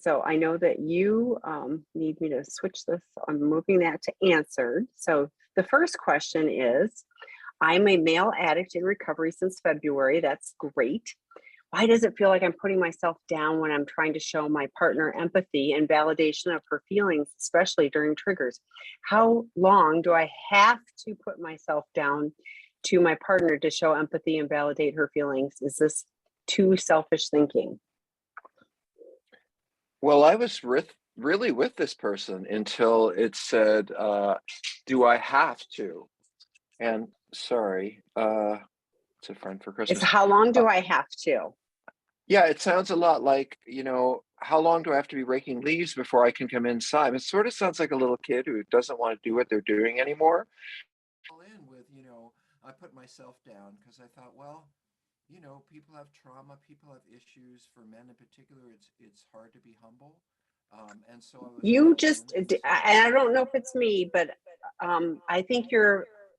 So I know that you need me to switch this. I'm moving that to answered. So the first question is, I'm a male addict in recovery since February. That's great. Why does it feel like I'm putting myself down when I'm trying to show my partner empathy and validation of her feelings, especially during triggers? How long do I have to put myself down to my partner to show empathy and validate her feelings? Is this too selfish thinking? Well, I was really with this person until it said, do I have to? And sorry, it's a friend for It's Christmas. how long Uh, do I have to? yeah, it sounds a lot like, how long do I have to be raking leaves before I can come inside? It sort of sounds like a little kid who doesn't want to do what they're doing anymore. All in with, I put myself down because I thought, well, people have trauma, people have issues. For men in particular, it's hard to be humble. And so I was You all in just, with and I don't know if it's me, but I think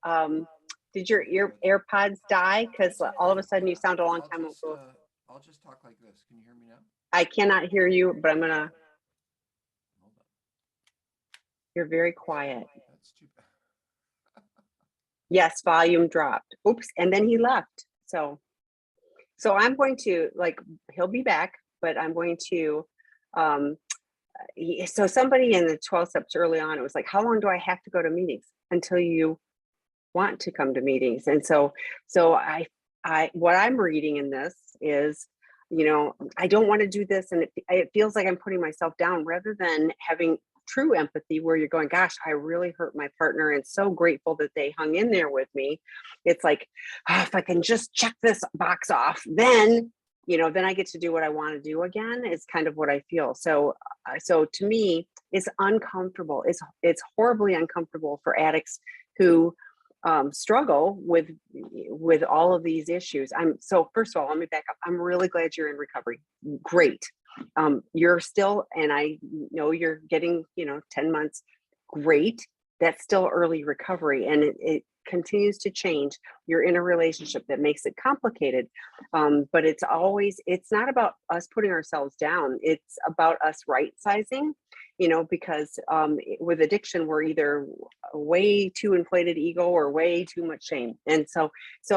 um, did your AirPods die? Because all of a sudden you sound a long time ago. I'll just talk like this. Can you hear me now? I cannot hear you, but I'm gonna, Hold on. you're very quiet. That's too bad. Yes, volume dropped. Oops, and then he left. So I'm going to, like, he'll be back, but I'm going to, um, so somebody in the 12 steps early on, it was like, how long do I have to go to meetings until you want to come to meetings? And so what I'm reading in this is, I don't want to do this, and it feels like I'm putting myself down rather than having true empathy where you're going, gosh, I really hurt my partner and so grateful that they hung in there with me. It's like, if I can just check this box off, then then I get to do what I want to do again. Is kind of what I feel. So to me, it's uncomfortable. It's horribly uncomfortable for addicts who struggle with all of these issues. So first of all, let me back up. I'm really glad you're in recovery. Great. You're still, and I know you're getting 10 months. Great. That's still early recovery, and it continues to change. You're in a relationship that makes it complicated, but it's not about us putting ourselves down. It's about us right sizing, because with addiction, we're either way too inflated ego or way too much shame. And so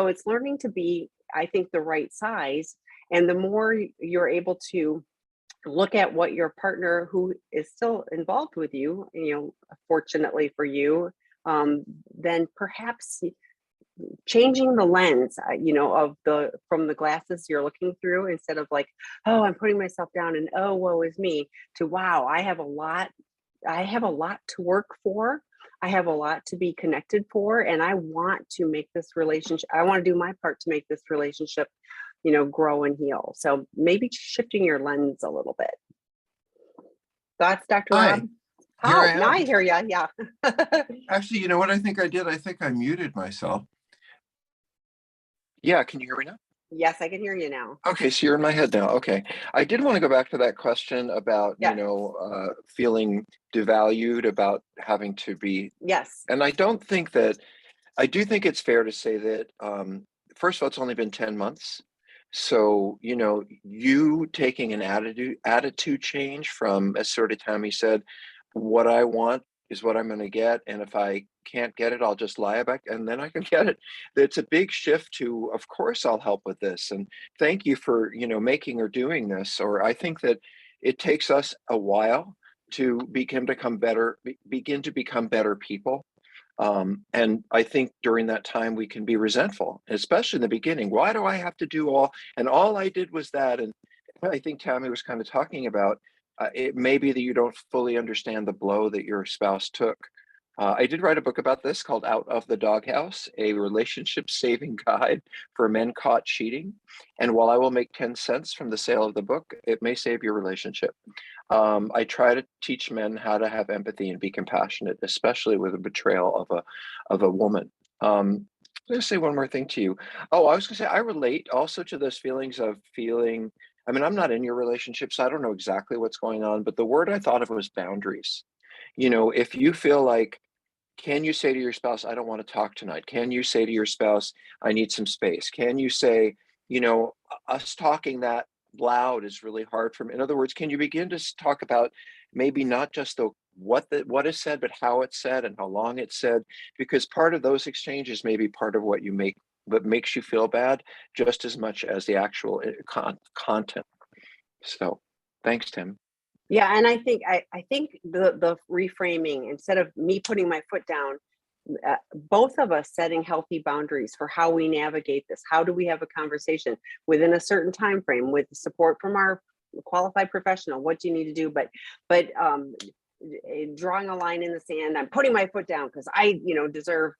it's learning to be, I think, the right size. And the more you're able to look at what your partner who is still involved with you, fortunately for you, then perhaps changing the lens, from the glasses you're looking through, instead of like, oh, I'm putting myself down and oh, woe is me, to wow, I have a lot to work for. I have a lot to be connected for, and I want to make this relationship. I want to do my part to make this relationship, grow and heal. So maybe shifting your lens a little bit. Thoughts, Dr. Hi, Rob? here I Now am. I hear you. Yeah. Actually, you know what I think I did? I think I muted myself. Yeah, can you hear me now? Yes, I can hear you now. Okay, so you're in my head now. Okay. I did want to go back to that question about, Yes. feeling devalued, about having to be, Yes. and I do think it's fair to say that, first of all, it's only been 10 months. So, you taking an attitude change from, as sort of Tammy said, what I want is what I'm going to get. And if I can't get it, I'll just lie about it and then I can get it. It's a big shift to, of course, I'll help with this. And thank you for, making or doing this. Or I think that it takes us a while to begin to become better people. And I think during that time we can be resentful, especially in the beginning. Why do I have to do all I did was that? And I think Tammy was kind of talking about, it may be that you don't fully understand the blow that your spouse took. I did write a book about this called Out of the Doghouse, a relationship saving guide for men caught cheating. And while I will make 10 cents from the sale of the book, it may save your relationship. I try to teach men how to have empathy and be compassionate, especially with a betrayal of a woman. I'm going to say one more thing to you. Oh, I was going to say, I relate also to those feelings of feeling. I mean, I'm not in your relationship, so I don't know exactly what's going on, but the word I thought of was boundaries. If you feel like, can you say to your spouse, I don't want to talk tonight? Can you say to your spouse, I need some space? Can you say, us talking that loud is really hard for me. In other words, can you begin to talk about maybe not just what is said, but how it's said and how long it's said? Because part of those exchanges may be part of what makes you feel bad, just as much as the actual content. So, thanks, Tim. Yeah, and I think the reframing, instead of me putting my foot down, both of us setting healthy boundaries for how we navigate this. How do we have a conversation within a certain time frame with support from our qualified professional? What do you need to do? But drawing a line in the sand, I'm putting my foot down because I, deserve,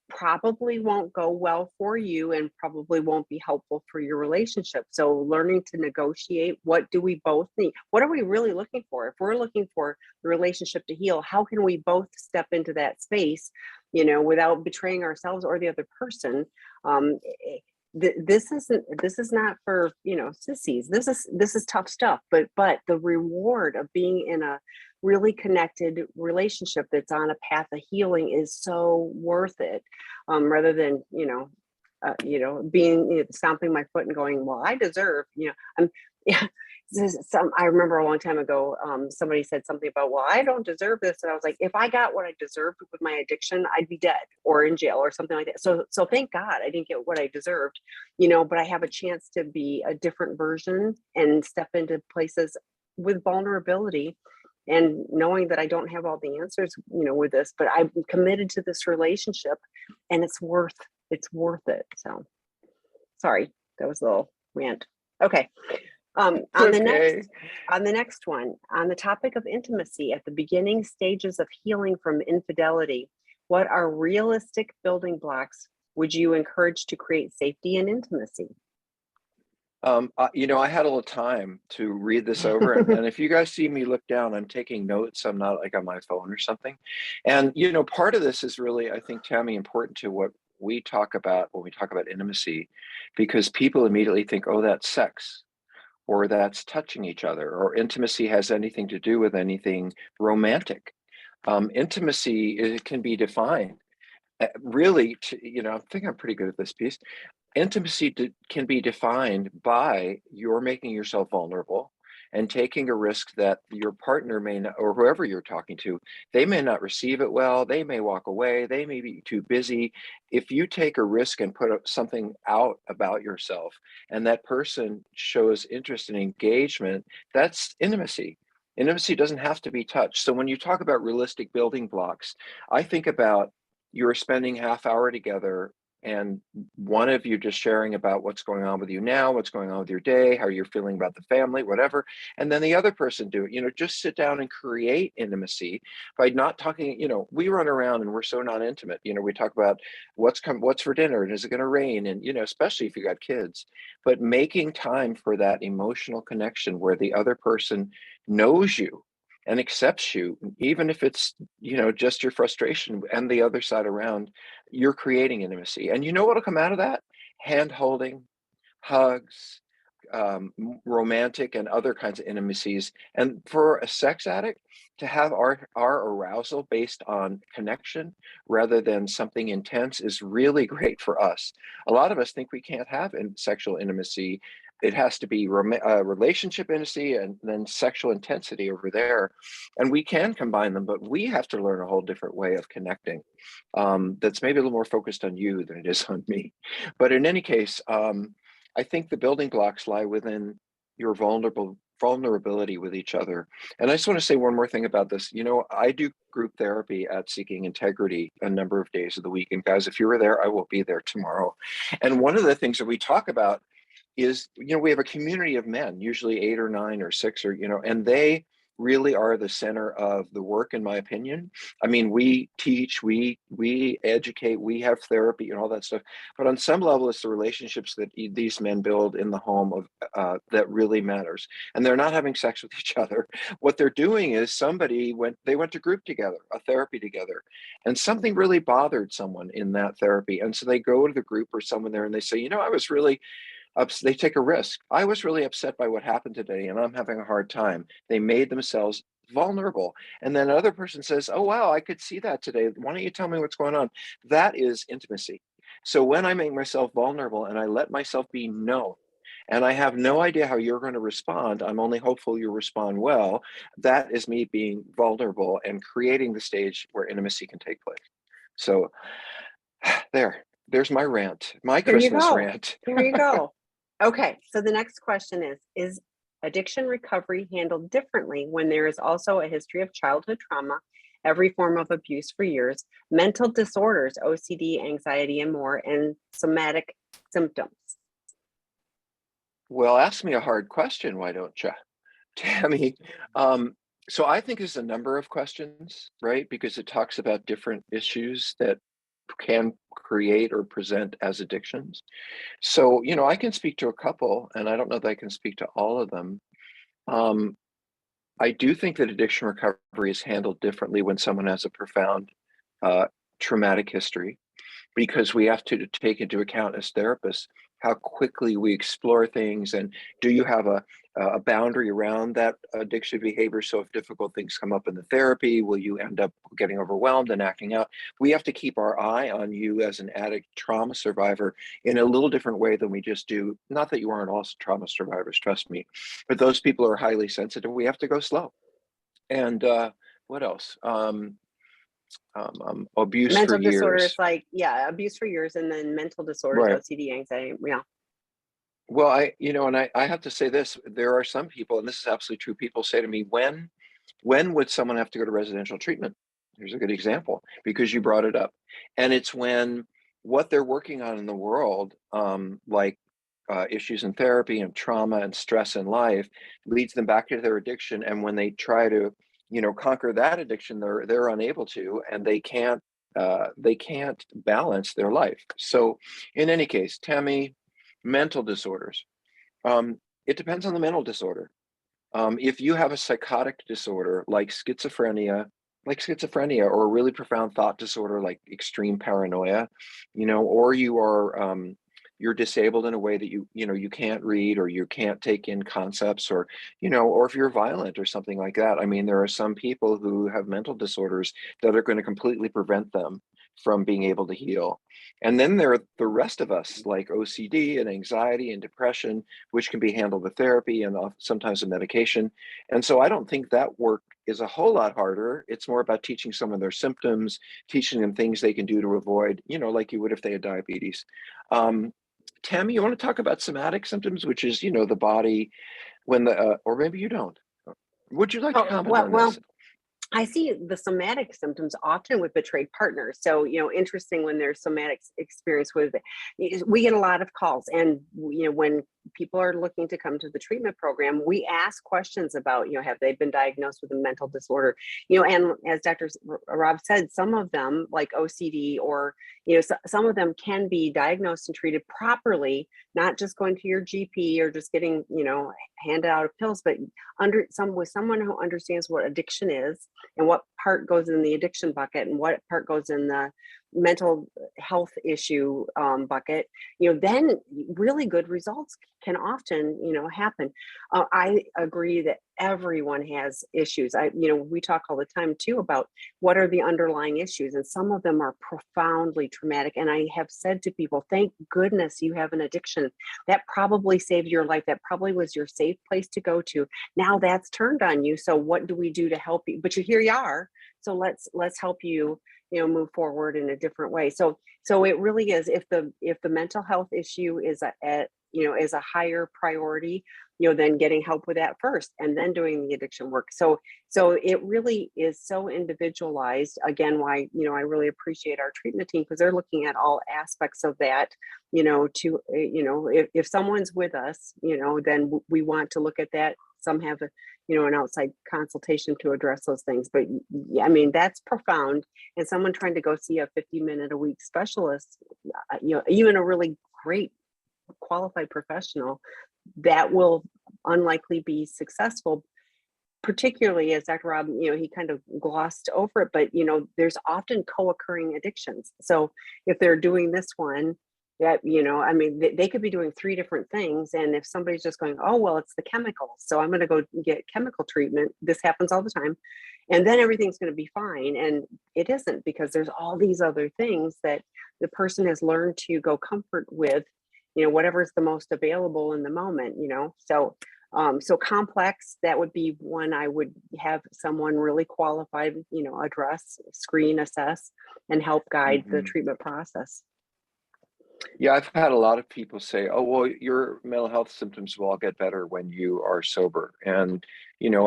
probably won't go well for you and probably won't be helpful for your relationship. So learning to negotiate, what do we both need? What are we really looking for? If we're looking for the relationship to heal, how can we both step into that space, without betraying ourselves or the other person? This is not for sissies. This is tough stuff, but the reward of being in a really connected relationship that's on a path of healing is so worth it, rather than being, stomping my foot and going, well, I deserve, I'm yeah. I remember a long time ago, somebody said something about, well, I don't deserve this. And I was like, if I got what I deserved with my addiction, I'd be dead or in jail or something like that. So thank God I didn't get what I deserved, but I have a chance to be a different version and step into places with vulnerability and knowing that I don't have all the answers, with this, but I'm committed to this relationship and it's worth it. So sorry, that was a little rant. Okay. On the next one, on the topic of intimacy, at the beginning stages of healing from infidelity, what are realistic building blocks would you encourage to create safety and intimacy? I had a little time to read this over, and if you guys see me look down, I'm taking notes. I'm not like on my phone or something. And, part of this is really, I think, Tammy, important to what we talk about when we talk about intimacy, because people immediately think, oh, that's sex, or that's touching each other, or intimacy has anything to do with anything romantic. Intimacy, it can be defined really, I think I'm pretty good at this piece. Intimacy can be defined by you're making yourself vulnerable and taking a risk that your partner may not, or whoever you're talking to, they may not receive it well. They may walk away. They may be too busy. If you take a risk and put something out about yourself and that person shows interest and engagement, that's intimacy. Intimacy doesn't have to be touch. So when you talk about realistic building blocks, I think about you're spending half hour together and one of you just sharing about what's going on with you now, what's going on with your day, how you're feeling about the family, whatever. And then the other person do it, just sit down and create intimacy by not talking, we run around and we're so not intimate. We talk about what's for dinner and is it going to rain? And, especially if you got kids, but making time for that emotional connection where the other person knows you and accepts you, even if it's, just your frustration and the other side around, you're creating intimacy. And you know what'll come out of that? Hand holding, hugs, romantic and other kinds of intimacies. And for a sex addict to have our arousal based on connection rather than something intense is really great for us. A lot of us think we can't have sexual intimacy. It has to be relationship intimacy and then sexual intensity over there. And we can combine them, but we have to learn a whole different way of connecting, that's maybe a little more focused on you than it is on me. But in any case, I think the building blocks lie within your vulnerability with each other. And I just want to say one more thing about this. I do group therapy at Seeking Integrity a number of days of the week. And guys, if you were there, I will be there tomorrow. And one of the things that we talk about is, we have a community of men, usually 8 or 9 or 6, or, and they really are the center of the work, in my opinion. I mean, we teach, we educate, we have therapy and all that stuff. But on some level, it's the relationships that these men build in the home of that really matters. And they're not having sex with each other. What they're doing is they went to group together, a therapy together, and something really bothered someone in that therapy. And so they go to the group or someone there and they say, I was really they take a risk. I was really upset by what happened today and I'm having a hard time. They made themselves vulnerable. And then another person says, oh, wow, I could see that today. Why don't you tell me what's going on? That is intimacy. So when I make myself vulnerable and I let myself be known, and I have no idea how you're going to respond. I'm only hopeful you respond well. That is me being vulnerable and creating the stage where intimacy can take place. So there's my rant, my There you Christmas go. rant. There you go. Okay, so the next question is addiction recovery handled differently when there is also a history of childhood trauma, every form of abuse for years, mental disorders, OCD, anxiety, and more, and somatic symptoms? Well, ask me a hard question, why don't you, Tammy? So I think there's a number of questions, right? Because it talks about different issues that can create or present as addictions. So, I can speak to a couple, and I don't know that I can speak to all of them. Um, I do think that addiction recovery is handled differently when someone has a profound uh, traumatic history, because we have to take into account as therapists how quickly we explore things, and do you have a boundary around that addiction behavior? So if difficult things come up in the therapy, will you end up getting overwhelmed and acting out? We have to keep our eye on you as an addict trauma survivor in a little different way than we just do. Not that you aren't all trauma survivors, trust me, but those people are highly sensitive. We have to go slow. And what else? Abuse for Mental disorders, years. like, yeah, abuse for years, and then mental disorders, Right. OCD, anxiety. Yeah. Well, and I have to say this, there are some people, and this is absolutely true, people say to me, when would someone have to go to residential treatment? Here's a good example, because you brought it up. And it's when what they're working on in the world, like issues in therapy and trauma and stress in life, leads them back to their addiction. And when they try to, conquer that addiction, they're unable to, and they can't balance their life. So in any case, Tammy, mental disorders. It depends on the mental disorder. If you have a psychotic disorder like schizophrenia, or a really profound thought disorder like extreme paranoia, or you're disabled in a way that you can't read, or you can't take in concepts, or if you're violent or something like that. I mean, there are some people who have mental disorders that are going to completely prevent them from being able to heal. And then there are the rest of us, like OCD and anxiety and depression, which can be handled with therapy and sometimes with medication. And so I don't think that work is a whole lot harder. It's more about teaching someone their symptoms, teaching them things they can do to avoid, like you would if they had diabetes. Tammy, you want to talk about somatic symptoms, which is, the body or maybe you don't. Would you like to Oh, comment well, on this? I see the somatic symptoms often with betrayed partners. So, interesting when there's somatic experience with, we get a lot of calls. And, when people are looking to come to the treatment program, we ask questions about, have they been diagnosed with a mental disorder? And as Dr. Rob said, some of them, like OCD, or, some of them can be diagnosed and treated properly, not just going to your GP or just getting, handed out pills, but with someone who understands what addiction is, and what part goes in the addiction bucket and what part goes in the mental health issue bucket, then really good results can often, happen. I agree that everyone has issues. We talk all the time too about what are the underlying issues, and some of them are profoundly traumatic. And I have said to people, thank goodness you have an addiction. That probably saved your life. That probably was your safe place to go to. Now that's turned on you. So what do we do to help you? But here you are. So let's help you, move forward in a different way. So it really is, if the mental health issue is is a higher priority, then getting help with that first, and then doing the addiction work. So it really is so individualized. Again, why, I really appreciate our treatment team, because they're looking at all aspects of that, to, if someone's with us, then we want to look at that. Some have an outside consultation to address those things. But yeah, I mean, that's profound. And someone trying to go see a 50-minute a week specialist, even a really great qualified professional, that will unlikely be successful, particularly as Dr. Rob, he kind of glossed over it, but there's often co-occurring addictions. So if they're doing this one, that, I mean, they could be doing 3 different things. And if somebody's just going, oh, well, it's the chemicals, so I'm going to go get chemical treatment, this happens all the time, and then everything's going to be fine. And it isn't, because there's all these other things that the person has learned to go comfort with, whatever's the most available in the moment, so so complex, that would be one I would have someone really qualified, address, screen, assess, and help guide the Mhm. treatment process. Yeah, I've had a lot of people say, "Oh, well, your mental health symptoms will all get better when you are sober." And,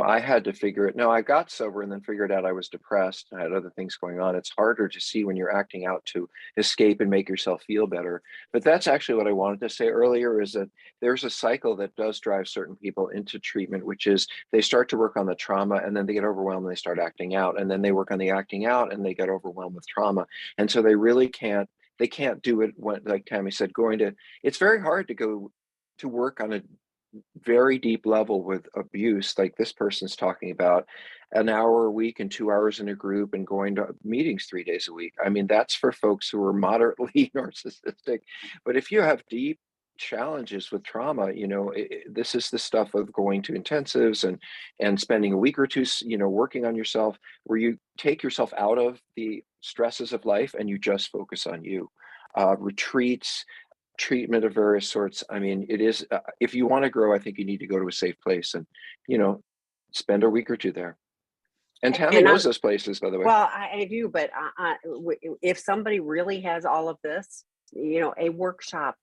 I had to figure it. No, I got sober and then figured out I was depressed. I had other things going on. It's harder to see when you're acting out to escape and make yourself feel better. But that's actually what I wanted to say earlier is that there's a cycle that does drive certain people into treatment, which is they start to work on the trauma and then they get overwhelmed and they start acting out. And then they work on the acting out and they get overwhelmed with trauma. And so they can't do it when, like Tammy said, it's very hard to go to work on a very deep level with abuse, like this person's talking about, an hour a week and 2 hours in a group and going to meetings 3 days a week. I mean, that's for folks who are moderately narcissistic. But if you have deep challenges with trauma, this is the stuff of going to intensives and spending a week or two, working on yourself, where you take yourself out of the stresses of life and you just focus on you. Retreats, treatment of various sorts. I mean, it is, if you want to grow, I think you need to go to a safe place and, you know, spend a week or two there. And Tammy And knows those places, by the way. well, I do, but if somebody really has all of this, a workshop,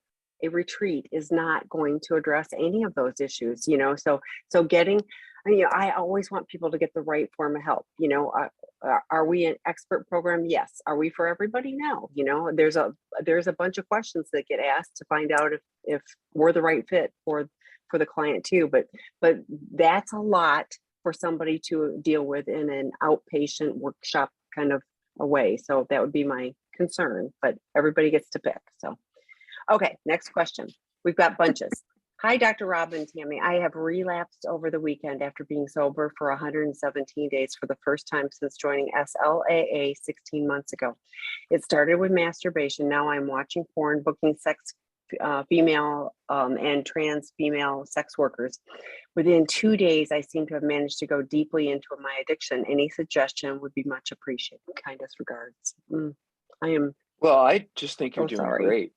a retreat is not going to address any of those issues, so getting, I always want people to get the right form of help, are we an expert program? Yes. Are we for everybody? No. There's a bunch of questions that get asked to find out if we're the right fit for the client too, but that's a lot for somebody to deal with in an outpatient workshop kind of a way. So that would be my concern, but everybody gets to pick. So, okay, next question. We've got bunches. Hi, Dr. Rob and Tammy. I have relapsed over the weekend after being sober for 117 days for the first time since joining SLAA 16 months ago. It started with masturbation. Now I'm watching porn, booking sex, female and trans female sex workers. Within 2 days, I seem to have managed to go deeply into my addiction. Any suggestion would be much appreciated. Kindest regards. I am Well, I just think you're so doing sorry. great.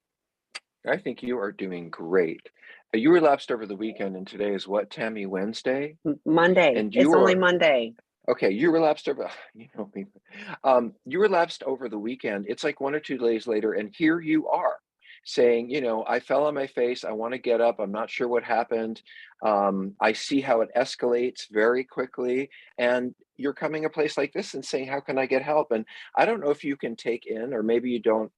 I think you are doing great. You relapsed over the weekend, and today is what, Tammy? Wednesday? Monday. And It's you only are Monday. okay. You relapsed over, me. You relapsed over the weekend. It's like 1 or 2 days later, and here you are saying, I fell on my face. I want to get up. I'm not sure what happened. I see how it escalates very quickly. And you're coming a place like this and saying, how can I get help? And I don't know if you can take in, or maybe you don't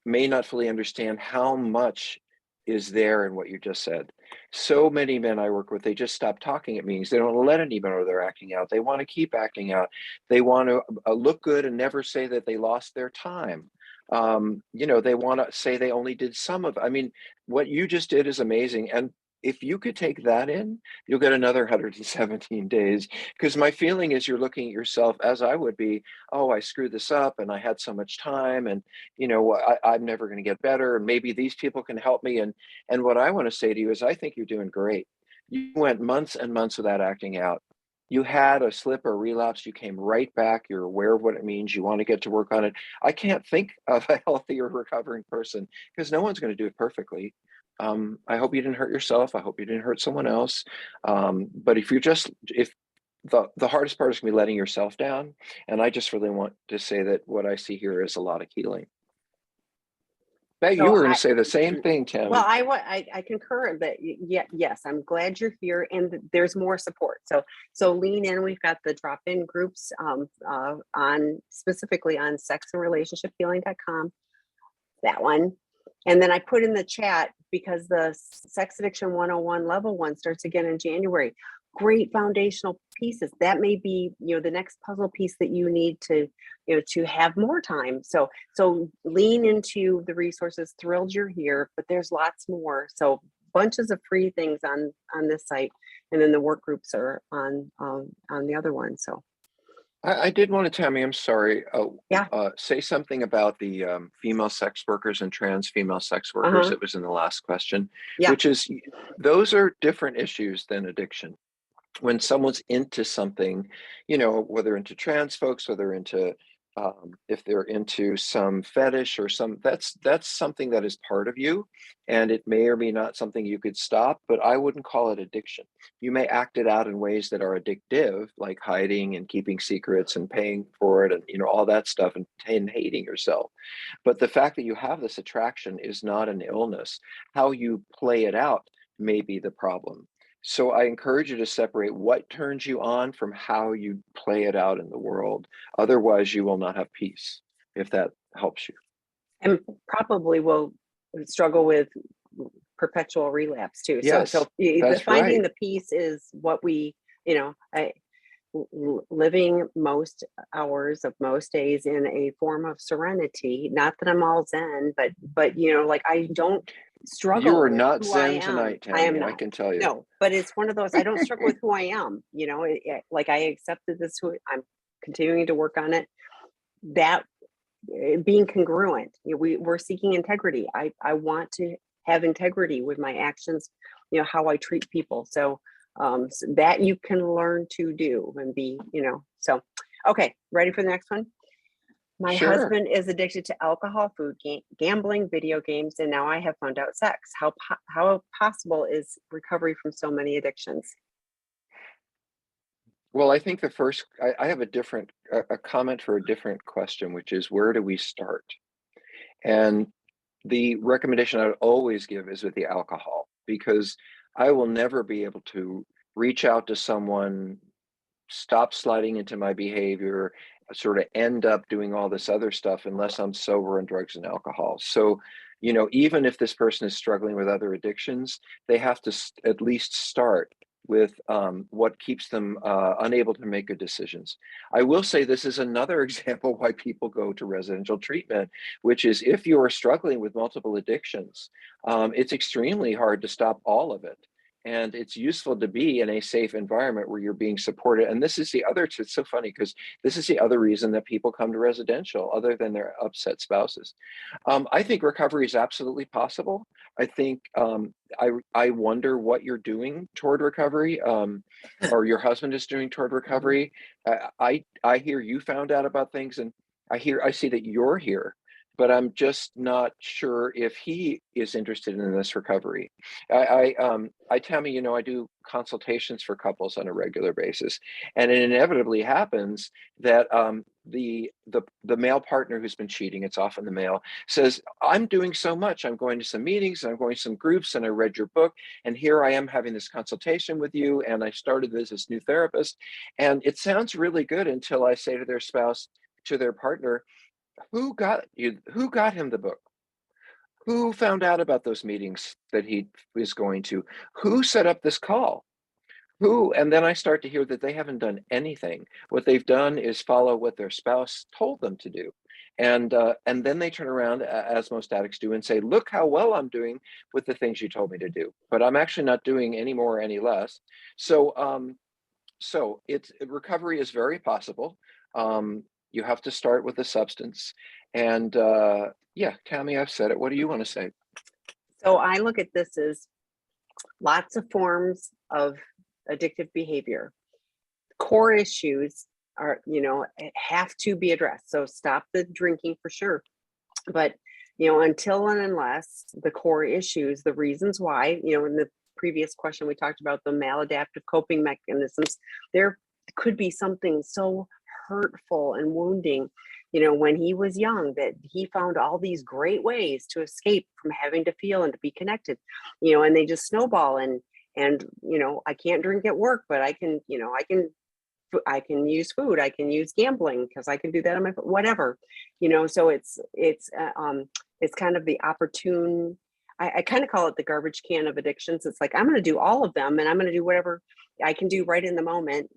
may not fully understand how much is there in what you just said. So many men I work with, they just stop talking at meetings. They don't let anybody know they're acting out. They want to keep acting out. They want to look good and never say that they lost their time. They want to say they only did some of it. I mean, what you just did is amazing. And if you could take that in, you'll get another 117 days. Because my feeling is you're looking at yourself, as I would be, oh, I screwed this up and I had so much time and I'm never going to get better. And maybe these people can help me. And what I want to say to you is I think you're doing great. You went months and months without acting out. You had a slip or relapse. You came right back. You're aware of what it means. You want to get to work on it. I can't think of a healthier recovering person because no one's going to do it perfectly. I hope you didn't hurt yourself. I hope you didn't hurt someone else. But if the hardest part is going to be letting yourself down. And I just really want to say that what I see here is a lot of healing. Bet So you were going to say the same thing, well, Tammy. I concur that yes, I'm glad you're here and there's more support. So lean in. We've got the drop-in groups on specifically on sexandrelationshiphealing.com, that one. And then I put in the chat because the Sex Addiction 101 level 1 starts again in January. Great foundational pieces. That may be, the next puzzle piece that you need to, to have more time. So lean into the resources. Thrilled you're here, but there's lots more. So bunches of free things on this site, and then the work groups are on the other one. So I did want to, Tammy, I'm sorry, yeah. say something about the female sex workers and trans female sex workers. It was in the last question, Yeah. which is those are different issues than addiction. When someone's into something, whether into trans folks, whether into if they're into some fetish or that's something that is part of you, and it may or may not something you could stop, but I wouldn't call it addiction. You may act it out in ways that are addictive, like hiding and keeping secrets and paying for it and all that stuff, and hating yourself. But the fact that you have this attraction is not an illness. How you play it out may be the problem. So I encourage you to separate what turns you on from how you play it out in the world. Otherwise, you will not have peace, if that helps you. And probably will struggle with perpetual relapse too. Yes, The that's finding right. the peace is what we, living most hours of most days in a form of serenity. Not that I'm all Zen, but like I don't You struggle are with not who I Zen am. tonight, I am Tammy, I not. can tell you. No, but it's one of those. I don't struggle with who I am. Like I accepted this. Who I'm continuing to work on it. That being congruent. We're seeking integrity. I want to have integrity with my actions. How I treat people. So that you can learn to do and be. So okay, ready for the next one? My Sure. husband is addicted to alcohol, food, gambling, video games, and now I have found out sex. How possible is recovery from so many addictions? Well, I think I have a comment for a different question, which is where do we start? And the recommendation I would always give is with the alcohol, because I will never be able to reach out to someone, stop sliding into my behavior, sort of end up doing all this other stuff unless I'm sober on drugs and alcohol. So, even if this person is struggling with other addictions, they have to at least start with what keeps them unable to make good decisions. I will say this is another example why people go to residential treatment, which is if you are struggling with multiple addictions, it's extremely hard to stop all of it. And it's useful to be in a safe environment where you're being supported. And this is it's so funny because this is the other reason that people come to residential, other than their upset spouses. I think recovery is absolutely possible. I think I wonder what you're doing toward recovery, or your husband is doing toward Mhm. recovery. I hear you found out about things, and I see that you're here, but I'm just not sure if he is interested in this recovery. I tell me, I do consultations for couples on a regular basis, and it inevitably happens that the male partner who's been cheating, it's often the male, says, I'm doing so much. I'm going to some meetings, I'm going to some groups, and I read your book, and here I am having this consultation with you, and I started this new therapist, and it sounds really good until I say to their spouse, to their partner, who got him the book? Who found out about those meetings that he is going to? Who set up this call? Who? And then I start to hear that they haven't done anything. What they've done is follow what their spouse told them to do. And then they turn around, as most addicts do, and say, look how well I'm doing with the things you told me to do. But I'm actually not doing any more or any less. So recovery is very possible. You have to start with the substance. And yeah, Tammy, I've said it. What do you want to say? So I look at this as lots of forms of addictive behavior. Core issues are, have to be addressed. So stop the drinking for sure. But, until and unless the core issues, the reasons why, in the previous question, we talked about the maladaptive coping mechanisms, there could be something so hurtful and wounding, when he was young, that he found all these great ways to escape from having to feel and to be connected, and they just snowball and I can't drink at work, but I can, I can use food, I can use gambling because I can do that on my whatever, so it's kind of the opportune. I kind of call it the garbage can of addictions. It's like I'm going to do all of them and I'm going to do whatever I can do right in the moment,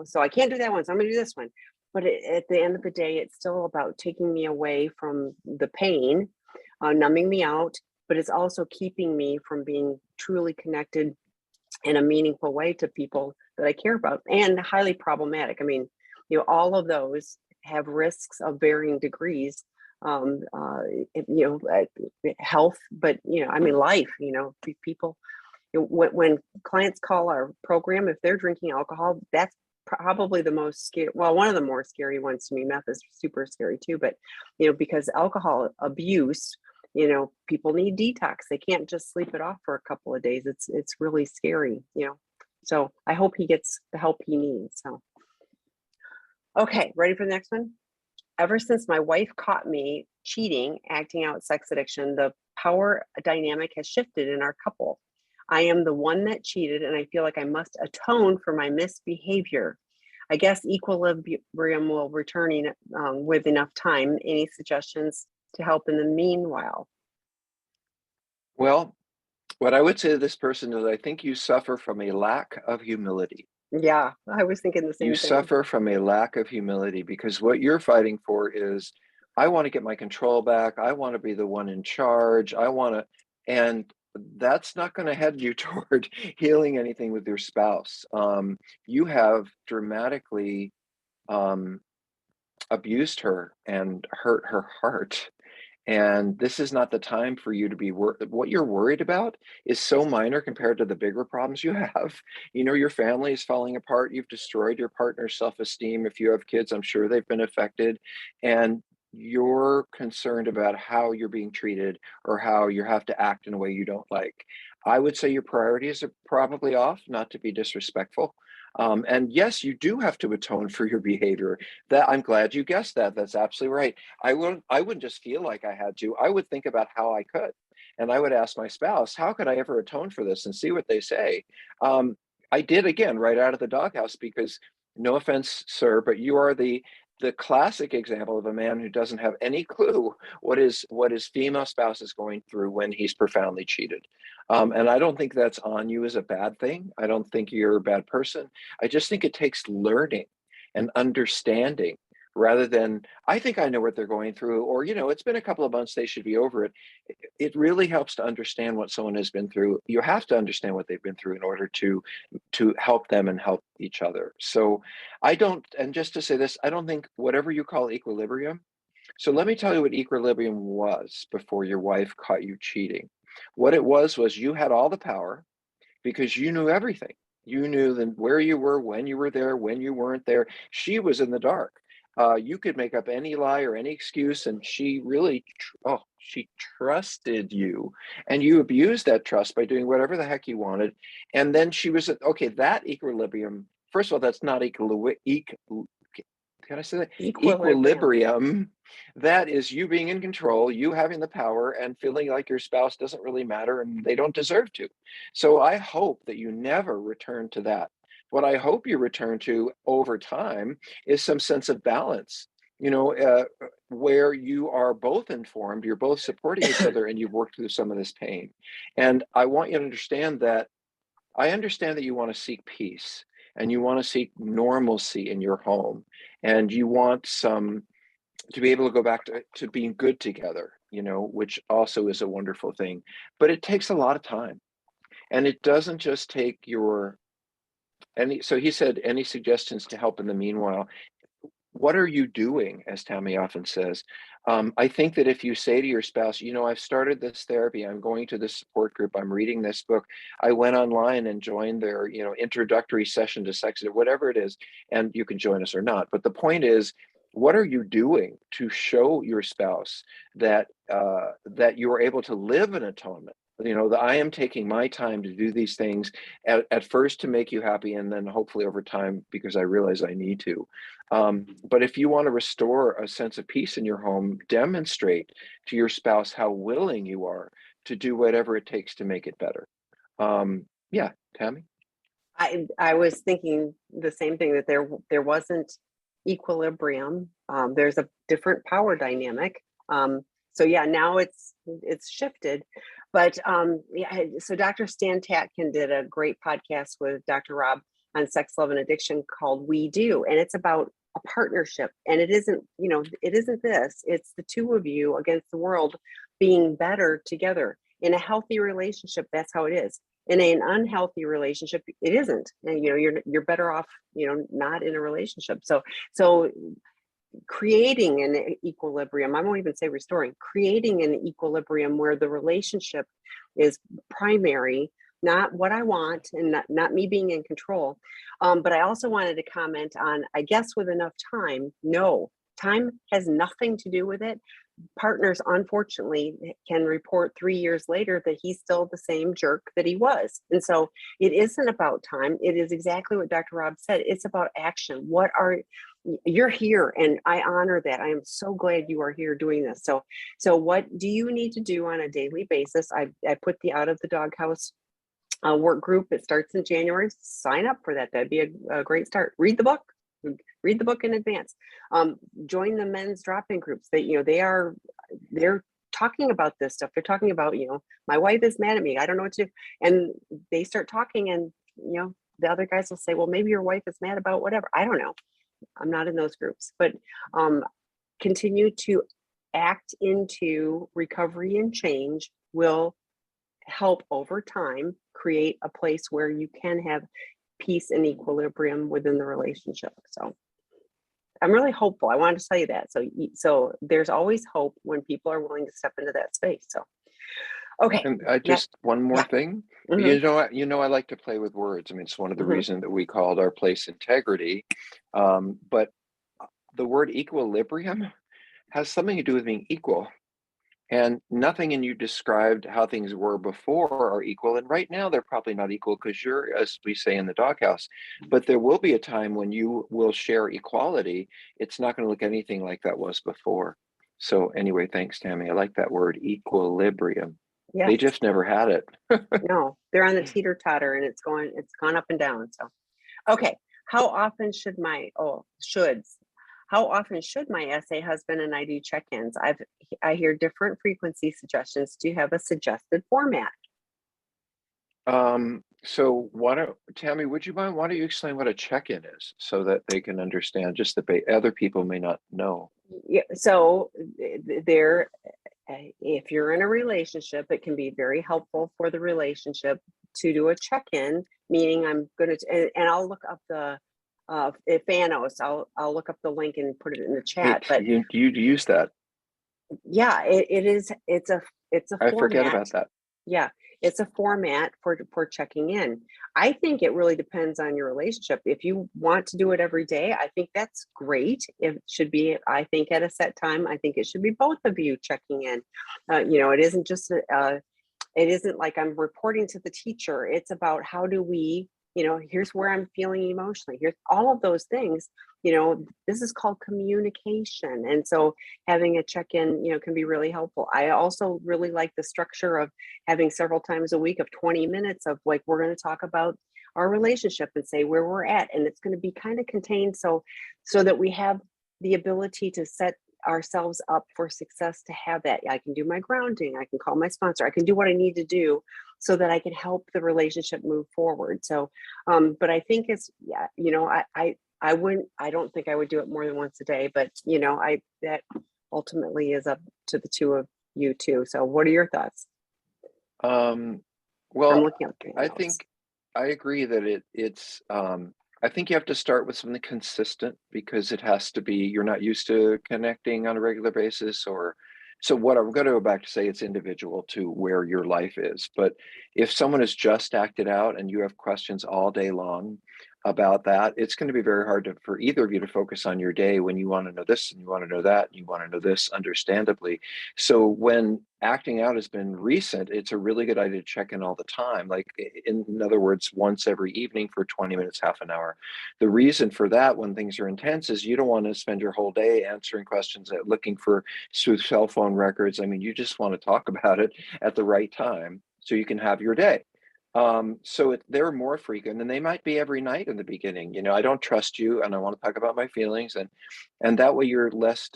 so I can't do that one, so I'm going to do this one. But at the end of the day, it's still about taking me away from the pain, numbing me out, but it's also keeping me from being truly connected in a meaningful way to people that I care about, and highly problematic. I mean, all of those have risks of varying degrees. Um, uh, Health, but I mean, life. People. When clients call our program, if they're drinking alcohol, that's probably the most scary, well, one of the more scary ones to me. Meth is super scary too, but because alcohol abuse, people need detox. They can't just sleep it off for a couple of days. It's really scary. So I hope he gets the help he needs. So okay, ready for the next one? Ever since my wife caught me cheating, acting out sex addiction, the power dynamic has shifted in our couple. I am the one that cheated, and I feel like I must atone for my misbehavior. I guess equilibrium will returning with enough time. Any suggestions to help in the meanwhile? Well, what I would say to this person is I think you suffer from a lack of humility. Yeah, I was thinking the You same thing. suffer from a lack of humility because what you're fighting for is, I want to get my control back. I want to be the one in charge. And that's not going to head you toward healing anything with your spouse. You have dramatically um, abused her and hurt her heart. And this is not the time for you to be what you're worried about is so minor compared to the bigger problems you have. Your family is falling apart. You've destroyed your partner's self-esteem. If you have kids, I'm sure they've been affected. And you're concerned about how you're being treated or how you have to act in a way you don't like. I would say your priorities are probably off, not to be disrespectful. And yes, you do have to atone for your behavior. That I'm glad you guessed that. That's absolutely right. I wouldn't just feel like I had to. I would think about how I could. And I would ask my spouse, how could I ever atone for this, and see what they say. I did, again, right out of the doghouse, because no offense, sir, but you are the classic example of a man who doesn't have any clue what his female spouse is going through when he's profoundly cheated. And I don't think that's on you as a bad thing. I don't think you're a bad person. I just think it takes learning and understanding, rather than, I think I know what they're going through, or it's been a couple of months, they should be over it. It really helps to understand what someone has been through. You have to understand what they've been through in order to help them and help each other. So I don't, and just to say this, I don't think whatever you call equilibrium. So let me tell you what equilibrium was before your wife caught you cheating. What it was you had all the power because you knew everything. You knew then where you were, when you were there, when you weren't there. She was in the dark. You could make up any lie or any excuse, and she really, she trusted you, and you abused that trust by doing whatever the heck you wanted. And then she was okay. That equilibrium. First of all, that's not can I say that? Equilibrium. Equilibrium. That is you being in control, you having the power, and feeling like your spouse doesn't really matter and they don't deserve to. So I hope that you never return to that. What I hope you return to over time is some sense of balance, where you are both informed, you're both supporting each other, and you've worked through some of this pain. And I want you to understand that I understand that you want to seek peace and you want to seek normalcy in your home, and you want to be able to go back to being good together, which also is a wonderful thing. But it takes a lot of time, and it doesn't just take so he said, any suggestions to help in the meanwhile? What are you doing, as Tammy often says? I think that if you say to your spouse, I've started this therapy, I'm going to this support group, I'm reading this book, I went online and joined their, introductory session to sex, or whatever it is, and you can join us or not. But the point is, what are you doing to show your spouse that that you are able to live in atonement? That I am taking my time to do these things at first to make you happy, and then hopefully over time because I realize I need to. But if you want to restore a sense of peace in your home, demonstrate to your spouse how willing you are to do whatever it takes to make it better. Yeah, Tammy? I was thinking the same thing, that there wasn't equilibrium. There's a different power dynamic. So yeah, now it's shifted. But yeah, so Dr. Stan Tatkin did a great podcast with Dr. Rob on sex, love, and addiction called We Do, and it's about a partnership. And it isn't this. It's the two of you against the world being better together in a healthy relationship. That's how it is. In an unhealthy relationship, it isn't. And you're better off not in a relationship. So creating an equilibrium, I won't even say restoring, creating an equilibrium where the relationship is primary, not what I want, and not me being in control. But I also wanted to comment on, I guess with enough time, no, time has nothing to do with it. Partners, unfortunately, can report 3 years later that he's still the same jerk that he was. And so it isn't about time. It is exactly what Dr. Rob said. It's about action. You're here, and I honor that. I am so glad you are here doing this. So what do you need to do on a daily basis? I put the Out of the Doghouse work group. It starts in January. Sign up for that. That'd be a great start. Read the book. Read the book in advance. Join the men's drop-in groups. They're talking about this stuff. They're talking about, my wife is mad at me. I don't know what to do. And they start talking, and the other guys will say, well, maybe your wife is mad about whatever. I don't know. I'm not in those groups, but continue to act into recovery, and change will help over time create a place where you can have peace and equilibrium within the relationship. So I'm really hopeful. I wanted to tell you that. So there's always hope when people are willing to step into that space. So, okay. And I just one more thing. Mm-hmm. I like to play with words. I mean, it's one of the Mm-hmm. reasons that we called our place integrity. But the word equilibrium has something to do with being equal. And nothing in you described how things were before are equal. And right now, they're probably not equal because you're, as we say, in the doghouse. But there will be a time when you will share equality. It's not going to look anything like that was before. So anyway, thanks, Tammy. I like that word, equilibrium. Yes. They just never had it. No, they're on the teeter totter, and it's gone up and down. So, okay. How often should my SA husband and I do check-ins? I hear different frequency suggestions. Do you have a suggested format? So Tammy, would you mind, why don't you explain what a check-in is so that they can understand, just the other people may not know. Yeah. So if you're in a relationship, it can be very helpful for the relationship to do a check-in, meaning I'm going to, and I'll look up the Thanos. I'll look up the link and put it in the chat. But you use that. Yeah, it's a I format. forget about that. Yeah, it's a format for checking in. I think it really depends on your relationship. If you want to do it every day, I think that's great. It should be, I think, at a set time. I think it should be both of you checking in. It isn't just it isn't like I'm reporting to the teacher. It's about how do we, here's where I'm feeling emotionally. Here's all of those things. This is called communication. And so having a check-in, can be really helpful. I also really like the structure of having several times a week of 20 minutes of like, we're going to talk about our relationship and say where we're at. And it's going to be kind of contained so that we have the ability to set ourselves up for success, to have that. I can do my grounding. I can call my sponsor. I can do what I need to do so that I can help the relationship move forward. So, but I think I don't think I would do it more than once a day, but that ultimately is up to the two of you too. So what are your thoughts? Well, I'm looking up I think I agree that it's I think you have to start with something consistent because it has to be, you're not used to connecting on a regular basis, so what I'm going to go back to say, it's individual to where your life is. But if someone has just acted out and you have questions all day long about that, it's going to be very hard for either of you to focus on your day when you want to know this and you want to know that and you want to know this, understandably. So when acting out has been recent, it's a really good idea to check in all the time. Like in other words, once every evening for 20 minutes, half an hour. The reason for that when things are intense is you don't want to spend your whole day answering questions, looking for cell phone records. I mean, you just want to talk about it at the right time so you can have your day. So they're more frequent, and they might be every night in the beginning. I don't trust you, and I want to talk about my feelings, and that way you're less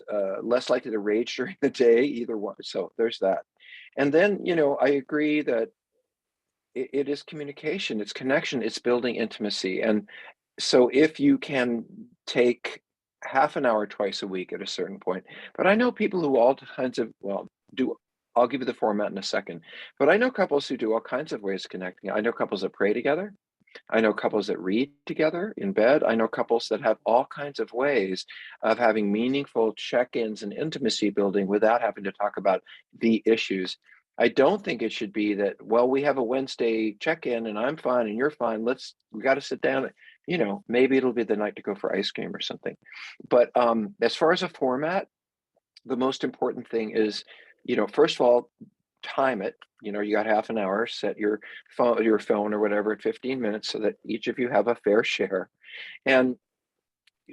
likely to rage during the day, either one. So there's that. And then, I agree that it is communication, it's connection, it's building intimacy. And so if you can take half an hour twice a week at a certain point, but I know people who all kinds of, do, I'll give you the format in a second, but I know couples who do all kinds of ways of connecting. I know couples that pray together. I know couples that read together in bed. I know couples that have all kinds of ways of having meaningful check-ins and intimacy building without having to talk about the issues. I don't think it should be that, well, we have a Wednesday check-in and I'm fine and you're fine. We got to sit down. Maybe it'll be the night to go for ice cream or something. But as far as a format, the most important thing is, first of all, time it. You got half an hour, set your phone or whatever at 15 minutes so that each of you have a fair share. And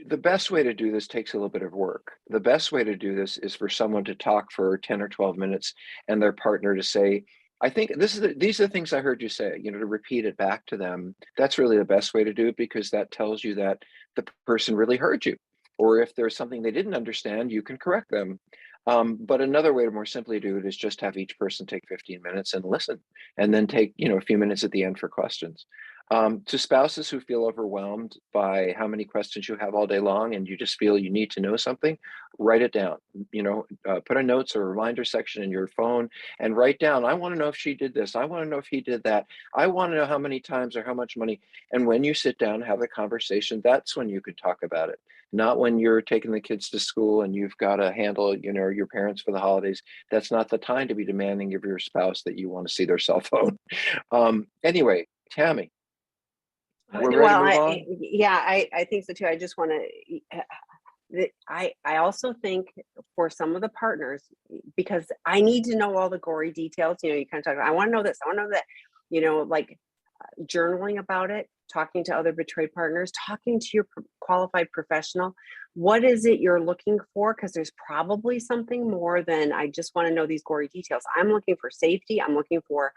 the best way to do this takes a little bit of work. The best way to do this is for someone to talk for 10 or 12 minutes and their partner to say, I think these are the things I heard you say, to repeat it back to them. That's really the best way to do it, because that tells you that the person really heard you. Or if there's something they didn't understand, you can correct them. But another way to more simply do it is just have each person take 15 minutes and listen, and then take, a few minutes at the end for questions. To spouses who feel overwhelmed by how many questions you have all day long and you just feel you need to know something, write it down. Put a notes or reminder section in your phone and write down, I want to know if she did this. I want to know if he did that. I want to know how many times or how much money. And when you sit down and have the conversation, that's when you could talk about it. Not when you're taking the kids to school and you've got to handle, your parents for the holidays. That's not the time to be demanding of your spouse that you want to see their cell phone. Anyway, Tammy, we're ready Well, to move on? I think so too. I just want to, I also think for some of the partners, because I need to know all the gory details, you kind of talk about, I want to know this, I want to know that, like journaling about it, talking to other betrayed partners, talking to your qualified professional. What is it you're looking for? Because there's probably something more than I just want to know these gory details. I'm looking for safety. I'm looking for,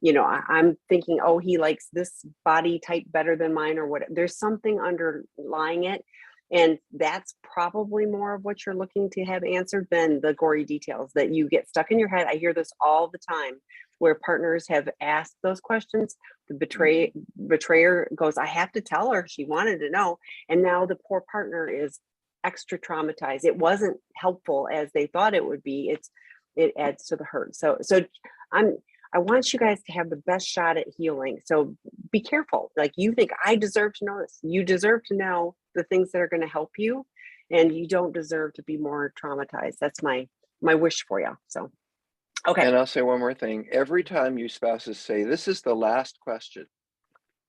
I'm thinking, oh, he likes this body type better than mine or what. There's something underlying it. And that's probably more of what you're looking to have answered than the gory details that you get stuck in your head. I hear this all the time where partners have asked those questions. The betrayer goes, I have to tell her, she wanted to know. And now the poor partner is extra traumatized. It wasn't helpful as they thought it would be. It adds to the hurt. So I want you guys to have the best shot at healing. So be careful. Like, you think I deserve to know this. You deserve to know the things that are going to help you, and you don't deserve to be more traumatized. That's my wish for you. So, okay. And I'll say one more thing. Every time you spouses say, this is the last question,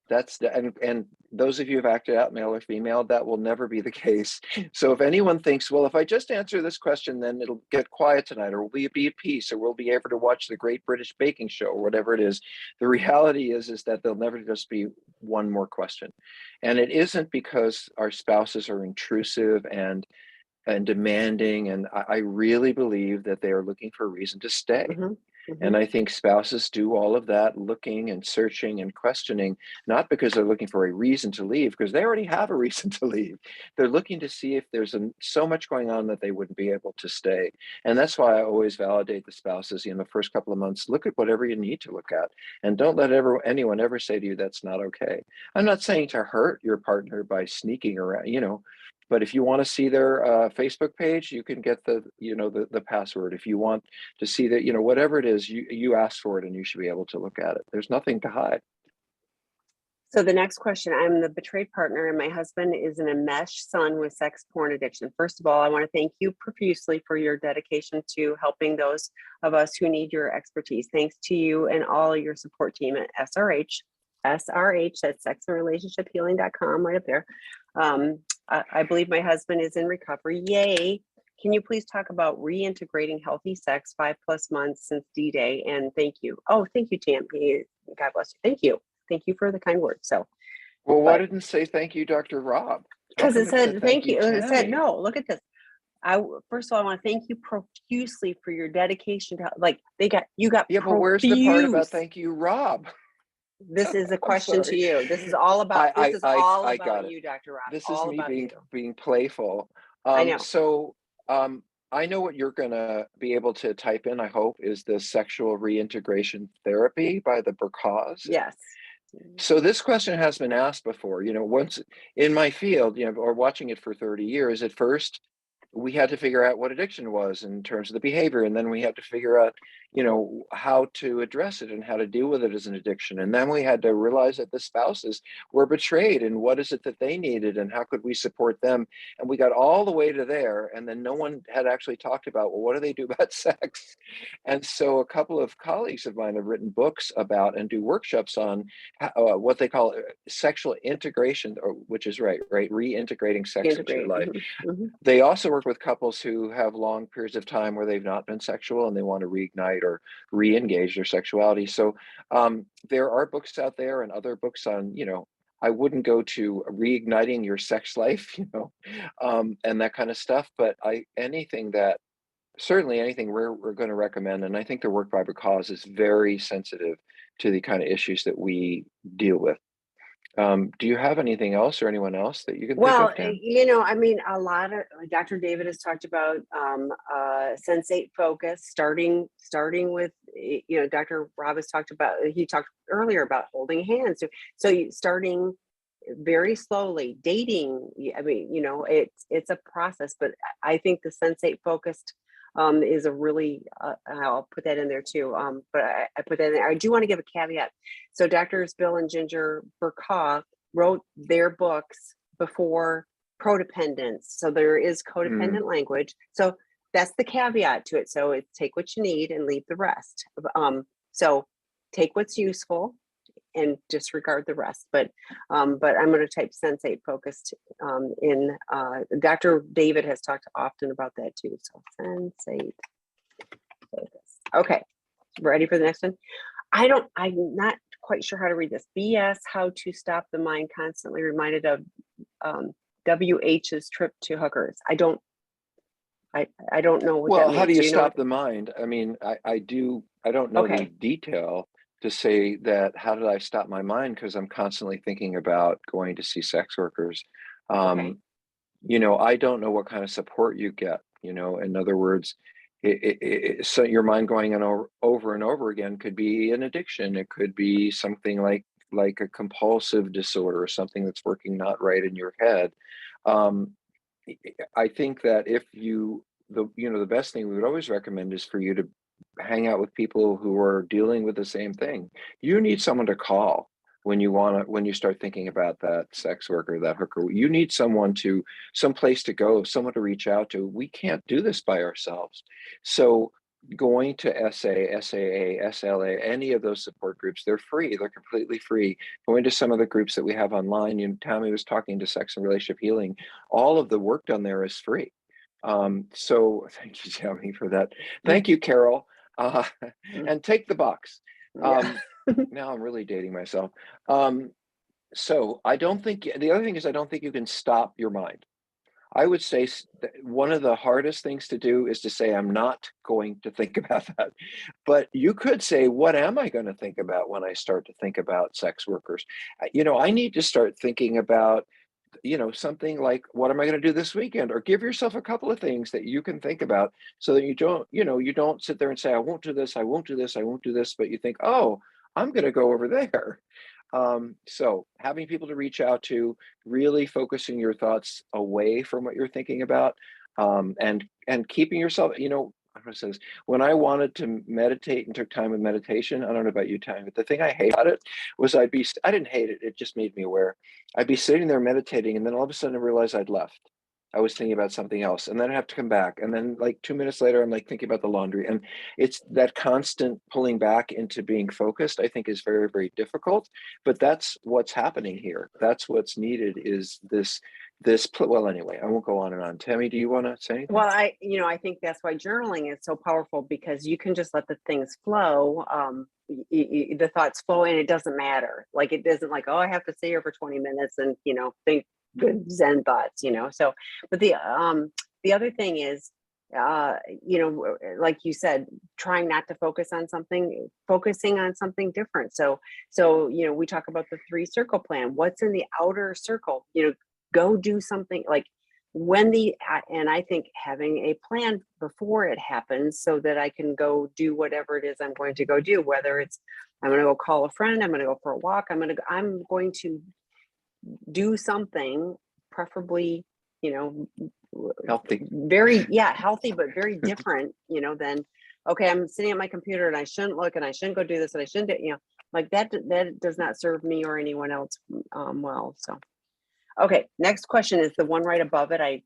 and those of you who've acted out, male or female, that will never be the case. So if anyone thinks, well, if I just answer this question, then it'll get quiet tonight, or we'll be at peace, or we'll be able to watch the Great British Baking Show, or whatever it is, the reality is that there'll never just be one more question. And it isn't because our spouses are intrusive and demanding. And I really believe that they are looking for a reason to stay. Mm-hmm. Mm-hmm. And I think spouses do all of that, looking and searching and questioning, not because they're looking for a reason to leave, because they already have a reason to leave. They're looking to see if there's so much going on that they wouldn't be able to stay. And that's why I always validate the spouses in the first couple of months. Look at whatever you need to look at, and don't let anyone ever say to you that's not okay. I'm not saying to hurt your partner by sneaking around, but if you want to see their Facebook page, you can get the password. If you want to see that, whatever it is, you ask for it and you should be able to look at it. There's nothing to hide. So the next question, I'm the betrayed partner and my husband is an enmeshed son with sex porn addiction. First of all, I want to thank you profusely for your dedication to helping those of us who need your expertise. Thanks to you and all of your support team at SRH, that's sexandrelationshiphealing.com, right up there. I believe my husband is in recovery. Yay. Can you please talk about reintegrating healthy sex 5+ months since D-Day? And thank you. Oh, thank you, Tammy. God bless you. Thank you. Thank you for the kind words. So, well, why didn't say thank you, Dr. Rob? Because it said thank you. It said, Tammy? no, look at this. First of all, I want to thank you profusely for your dedication to, like, you got Yeah, but where's the part about thank you, Rob? This is a question to you. This is all about I you, Dr. Rob. This all is me about being playful. I know. So I know what you're gonna be able to type in, I hope, is the sexual reintegration therapy by the Burkhaws. Yes. So this question has been asked before, once in my field, or watching it for 30 years. At first, we had to figure out what addiction was in terms of the behavior, and then we had to figure out, how to address it and how to deal with it as an addiction. And then we had to realize that the spouses were betrayed, and what is it that they needed, and how could we support them. And we got all the way to there, and then no one had actually talked about, well, what do they do about sex? And so a couple of colleagues of mine have written books about and do workshops on what they call sexual integration, which is right, reintegrating sex into your Integrate. life. Hmm. They also work with couples who have long periods of time where they've not been sexual and they want to reignite or re-engage their sexuality. So there are books out there and other books on, I wouldn't go to reigniting your sex life, and that kind of stuff. But certainly anything we're going to recommend, and I think the work by because is very sensitive to the kind of issues that we deal with. Do you have anything else or anyone else that you can think Well, of, Dan? I mean, a lot of Dr. David has talked about Sense8 Focus, starting with, Dr. Rob has talked about, he talked earlier about holding hands. So you starting very slowly, dating. I mean, it's a process, but I think the Sense8 Focused is a really, I'll put that in there too. But I put that in there. I do want to give a caveat. So Doctors Bill and Ginger Burkoff wrote their books before codependence. So there is Mm. codependent language. So that's the caveat to it. So it's take what you need and leave the rest. So take what's useful and disregard the rest. But I'm going to type Sense8 Focused in. Dr. David has talked often about that too. So Sense8 Focus. Okay, ready for the next one? I'm not quite sure how to read this. BS, how to stop the mind constantly reminded of WH's trip to hookers. I don't know what that Well, how do means. you Do you know stop the mind? I mean, I don't know the Okay. detail to say that how did I stop my mind? Because I'm constantly thinking about going to see sex workers. Okay. I don't know what kind of support you get, in other words, so your mind going on over and over again could be an addiction. It could be something like a compulsive disorder or something that's working not right in your head. Um, I think that if the best thing we would always recommend is for you to hang out with people who are dealing with the same thing. You need someone to call when you start thinking about that sex worker, that hooker. You need some place to go, someone to reach out to. We can't do this by ourselves. So going to SAA, SLA, any of those support groups, they're free. They're completely free. Going to some of the groups that we have online, Tammy was talking to Sex and Relationship Healing. All of the work done there is free. So thank you, Tammy, for that. Thank you, Carol. Uh, and take the box. Yeah. Now I'm really dating myself. So I don't think the other thing is I don't think you can stop your mind. I would say one of the hardest things to do is to say, I'm not going to think about that. But you could say, what am I going to think about when I start to think about sex workers? I need to start thinking about, something like, what am I going to do this weekend? Or give yourself a couple of things that you can think about so that you don't sit there and say, I won't do this, I won't do this, I won't do this. But you think, oh, I'm going to go over there. So having people to reach out to, really focusing your thoughts away from what you're thinking about, and keeping yourself, I'm gonna say this, when I wanted to meditate and took time with meditation, I don't know about you, Time, but the thing I hate about it was I didn't hate it, it just made me aware. I'd be sitting there meditating, and then all of a sudden I realized I'd left. I was thinking about something else, and then I have to come back. And then like 2 minutes later, I'm like thinking about the laundry. And it's that constant pulling back into being focused, I think is very, very difficult. But that's what's happening here. That's what's needed is well, anyway, I won't go on and on. Tammy, do you want to say anything? Well, I think that's why journaling is so powerful, because you can just let the things flow. The thoughts flow, and it doesn't matter. Like, it doesn't like, oh, I have to sit here for 20 minutes and, think good Zen thoughts, So, but the other thing is, like you said, trying not to focusing on something different. So, we talk about the 3-circle plan. What's in the outer circle? Go do something like and I think having a plan before it happens so that I can go do whatever it is I'm going to go do, whether it's I'm going to go call a friend, I'm going to go for a walk, I'm going to do something, preferably you know, Healthy. very, yeah, healthy, but very different, you know, than, okay, I'm sitting at my computer and I shouldn't look and I shouldn't go do this and I shouldn't do, you know, like that does not serve me or anyone else well. So, okay, next question is the one right above it. I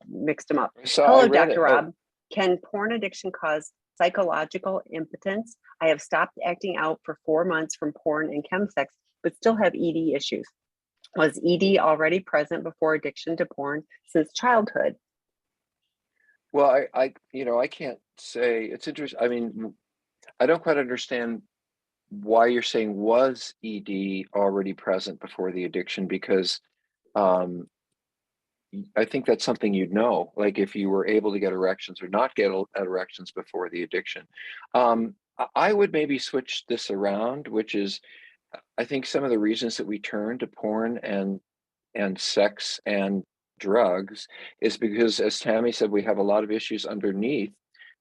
mixed them up. So I Hello, read it. Dr. Oh, Rob. Can porn addiction cause psychological impotence? I have stopped acting out for 4 months from porn and chemsex, but still have ED issues. Was ED already present before addiction to porn since childhood? well, I can't say. It's interesting. I mean, I don't quite understand why you're saying was ED already present before the addiction, because um, I think that's something you'd know, like if you were able to get erections or not get erections before the addiction. I would maybe switch this around, which is, I think some of the reasons that we turn to porn and sex and drugs is because, as Tammy said, we have a lot of issues underneath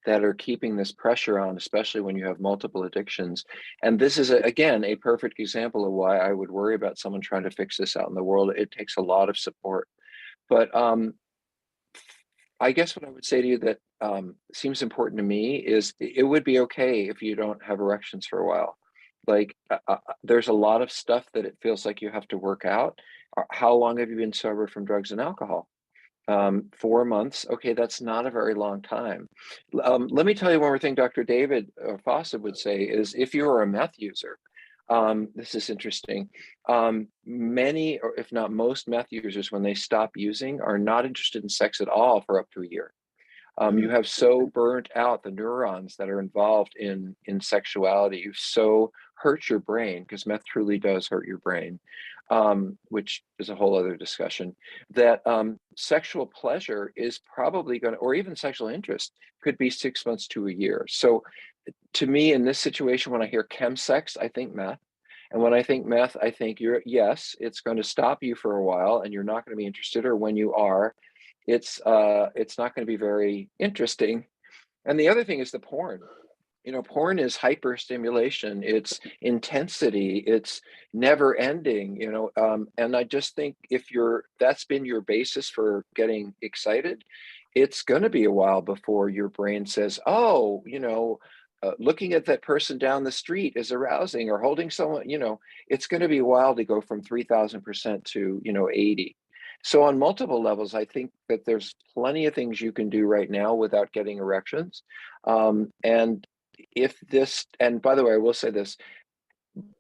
that are keeping this pressure on, especially when you have multiple addictions. And this is, again, a perfect example of why I would worry about someone trying to fix this out in the world. It takes a lot of support. But I guess what I would say to you that seems important to me is it would be okay if you don't have erections for a while. Like, there's a lot of stuff that it feels like you have to work out. How long have you been sober from drugs and alcohol? 4 months. Okay, that's not a very long time. Let me tell you one more thing Dr. David Fawcett would say is, if you are a meth user, this is interesting. Many, or if not most, meth users, when they stop using, are not interested in sex at all for up to a year. You have so burnt out the neurons that are involved in sexuality. You've so hurt your brain, because meth truly does hurt your brain, which is a whole other discussion. That sexual pleasure is probably going to, or even sexual interest, could be 6 months to a year. So, to me, in this situation, when I hear chemsex, I think meth. And when I think meth, I think yes, it's going to stop you for a while and you're not going to be interested, or when you are, it's not going to be very interesting. And the other thing is the porn. Porn is hyper stimulation, it's intensity, it's never ending, and I just think if that's been your basis for getting excited, it's going to be a while before your brain says, oh, looking at that person down the street is arousing, or holding someone, it's going to be a while to go from 3,000% to 80. So on multiple levels, I think that there's plenty of things you can do right now without getting erections. And by the way, I will say this,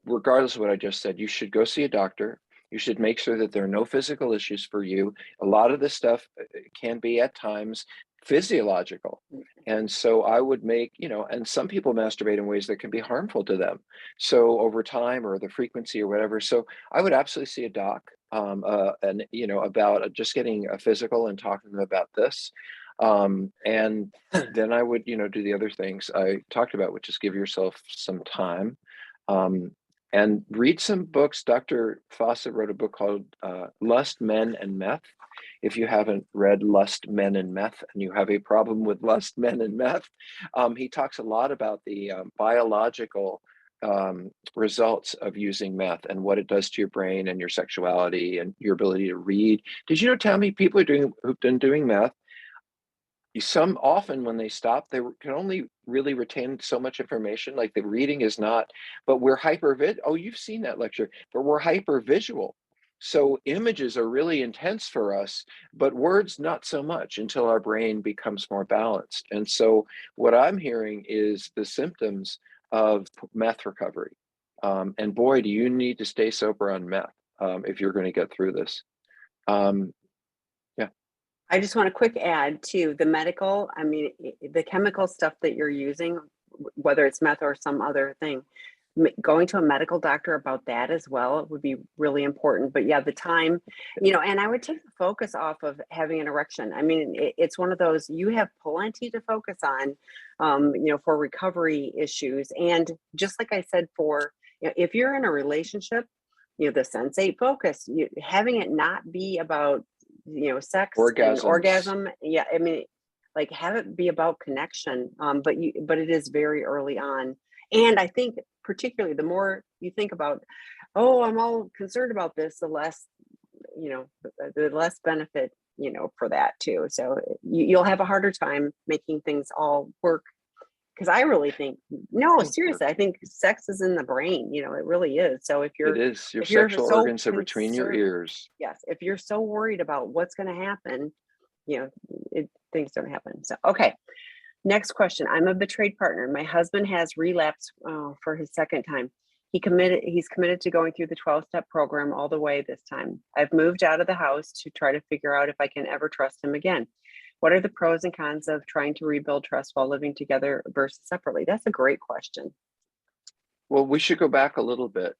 regardless of what I just said, you should go see a doctor. You should make sure that there are no physical issues for you. A lot of this stuff can be at times physiological. And so I would make, and some people masturbate in ways that can be harmful to them. So over time, or the frequency or whatever. So I would absolutely see a doc, and, about just getting a physical and talking to them about this. And then I would, do the other things I talked about, which is give yourself some time. Um, and read some books. Dr. Fawcett wrote a book called Lust, Men, and Meth. If you haven't read Lust, Men, and Meth, and you have a problem with Lust, Men, and Meth, he talks a lot about the biological results of using meth and what it does to your brain and your sexuality and your ability to read. Did you know, Tammy, people who've been doing meth, some often when they stop, they can only really retain so much information. Like, the reading is not, but we're oh, you've seen that lecture, but we're hyper visual. So images are really intense for us, but words not so much, until our brain becomes more balanced. And so what I'm hearing is the symptoms of meth recovery. And boy, do you need to stay sober on meth if you're going to get through this. Yeah. I just want a quick add to the medical. I mean, the chemical stuff that you're using, whether it's meth or some other thing, going to a medical doctor about that as well would be really important. But yeah, the time, and I would take the focus off of having an erection. I mean, it's one of those, you have plenty to focus on, for recovery issues. And just like I said, if you're in a relationship, the Sense8 Focus, having it not be about sex and orgasm. Yeah, I mean, like, have it be about connection. But it is very early on. And I think particularly the more you think about, oh, I'm all concerned about this, the less, the less benefit, for that too. So you'll have a harder time making things all work. Because I really think, no, seriously, I think sex is in the brain, it really is. So if It you're, is. Your if you're sexual so organs are between your concerned, ears. yes, if you're so worried about what's going to happen, things don't happen. So, okay. Next question. I'm a betrayed partner. My husband has relapsed for his second time. He's committed to going through the 12-step program all the way this time. I've moved out of the house to try to figure out if I can ever trust him again. What are the pros and cons of trying to rebuild trust while living together versus separately? That's a great question. Well, we should go back a little bit.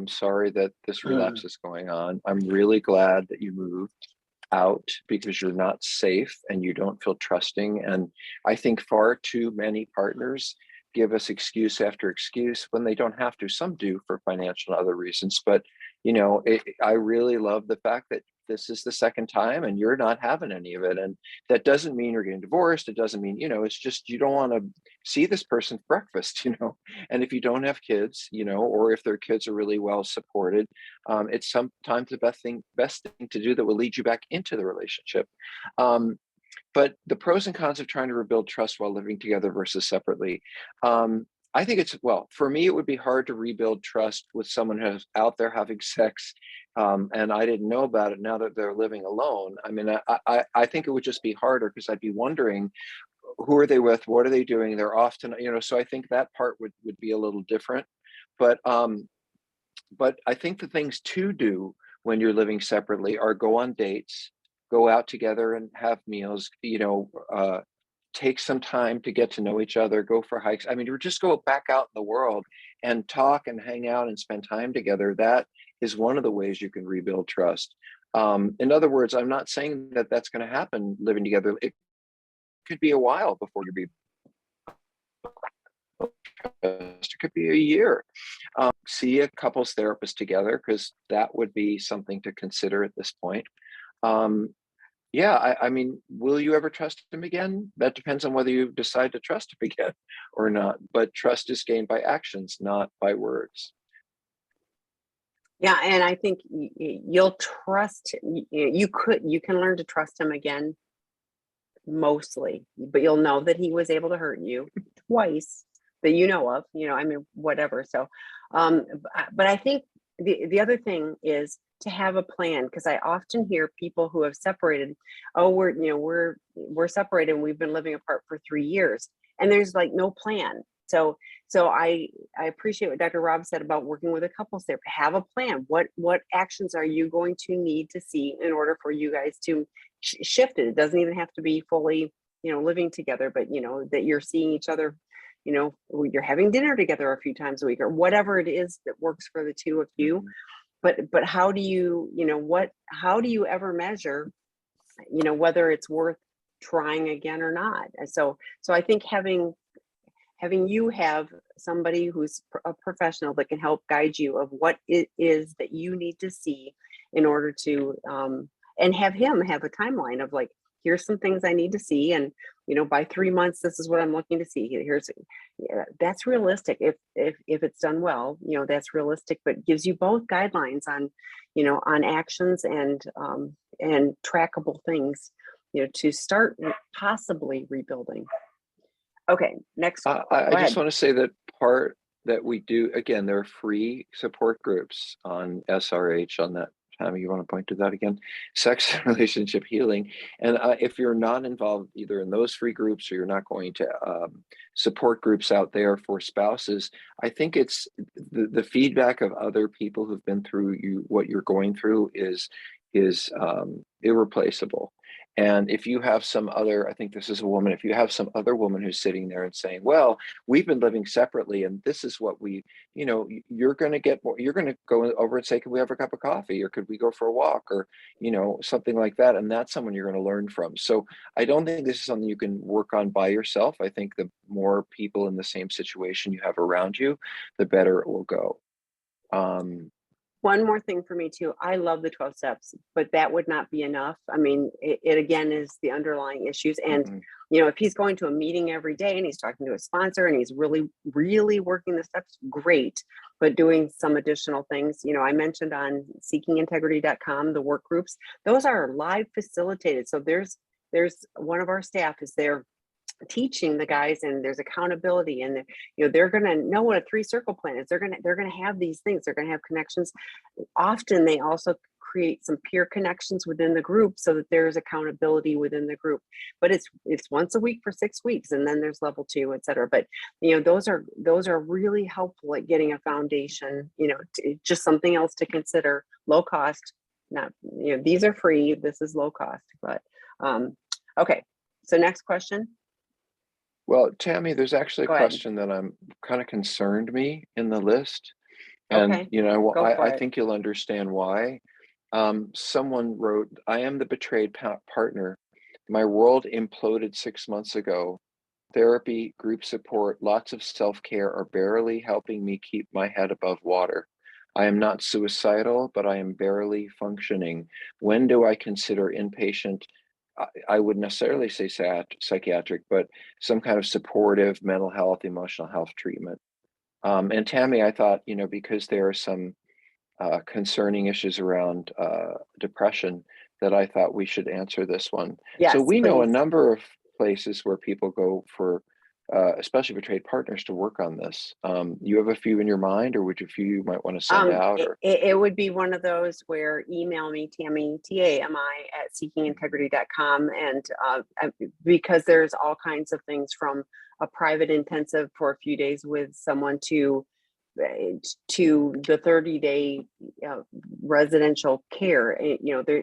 Sorry that this relapse is going on. I'm really glad that you moved out because you're not safe and you don't feel trusting. And I think far too many partners give us excuse after excuse when they don't have to. Some do for financial and other reasons, but I really love the fact that this is the second time and you're not having any of it. And that doesn't mean you're getting divorced. It doesn't mean, it's just, you don't want to see this person for breakfast, and if you don't have kids, or if their kids are really well supported, it's sometimes the best thing to do that will lead you back into the relationship. But the pros and cons of trying to rebuild trust while living together versus separately. I think for me, it would be hard to rebuild trust with someone who's out there having sex, and I didn't know about it now that they're living alone. I mean, I think it would just be harder because I'd be wondering, who are they with? What are they doing? They're often, so I think that part would be a little different. But I think the things to do when you're living separately are go on dates, go out together and have meals, take some time to get to know each other, go for hikes. I mean, or just go back out in the world and talk and hang out and spend time together. That is one of the ways you can rebuild trust. In other words, I'm not saying that that's going to happen living together. It could be a while before you it could be a year. See a couples therapist together, because that would be something to consider at this point. I mean, will you ever trust him again? That depends on whether you decide to trust him again or not. But trust is gained by actions, not by words. Yeah, and I think you'll trust. You can learn to trust him again, mostly, but you'll know that he was able to hurt you twice that you know of. I mean, whatever. So, but I think the other thing is to have a plan, because I often hear people who have separated, oh, we're separated and we've been living apart for 3 years, and there's like no plan. So I appreciate what Dr. Rob said about working with a couples therapist. Have a plan. What actions are you going to need to see in order for you guys to shift it? It doesn't even have to be fully, living together, but that you're seeing each other, you're having dinner together a few times a week, or whatever it is that works for the two of you. But how do you, how do you ever measure, whether it's worth trying again or not? And so I think having you have somebody who's a professional that can help guide you of what it is that you need to see in order to, and have him have a timeline of like, here's some things I need to see. And, by 3 months, this is what I'm looking to see. That's realistic. If it's done well, that's realistic, but gives you both guidelines on, on actions and trackable things, to start possibly rebuilding. Okay, next. I just want to say that part that we do, again, there are free support groups on SRH on that. You want to point to that again? Sex and Relationship Healing. And if you're not involved either in those free groups, or you're not going to support groups out there for spouses, I think it's the feedback of other people who've been through what you're going through is irreplaceable. And if you have some other, I think this is a woman, if you have some other woman who's sitting there and saying, well, we've been living separately and this is what you're going to get more, you're going to go over and say, can we have a cup of coffee, or could we go for a walk, or, something like that. And that's someone you're going to learn from. So I don't think this is something you can work on by yourself. I think the more people in the same situation you have around you, the better it will go. One more thing for me too. I love the 12 steps, but that would not be enough. I mean, it again is the underlying issues. And, Mhm. if he's going to a meeting every day and he's talking to a sponsor and he's really, really working the steps, great. But doing some additional things, I mentioned on seekingintegrity.com, the work groups, those are live facilitated. So there's one of our staff is there teaching the guys, and there's accountability, and they're going to know what a 3-circle plan is. They're going to have these things. They're going to have connections. Often they also create some peer connections within the group so that there's accountability within the group. But it's once a week for 6 weeks, and then there's level 2, etc. But those are really helpful at getting a foundation, just something else to consider. Low cost, not these are free, this is low cost. But okay, so next question. Well, Tammy, there's actually a Go ahead. question that I'm kind of concerned me in the list. And, Okay, go for I it. think you'll understand why. Someone wrote, I am the betrayed partner. My world imploded 6 months ago. Therapy, group support, lots of self-care are barely helping me keep my head above water. I am not suicidal, but I am barely functioning. When do I consider inpatient? I wouldn't necessarily say psychiatric, but some kind of supportive mental health, emotional health treatment. And Tammy, I thought, because there are some concerning issues around depression, that I thought we should answer this one. Yes, So we know a please. number of places where people go for, especially betrayed partners, to work on this. You have a few in your mind, or would you few you might want to send out? Or It would be one of those where email me, Tammy, TAMI at seekingintegrity.com. And because there's all kinds of things, from a private intensive for a few days with someone to the 30-day residential care.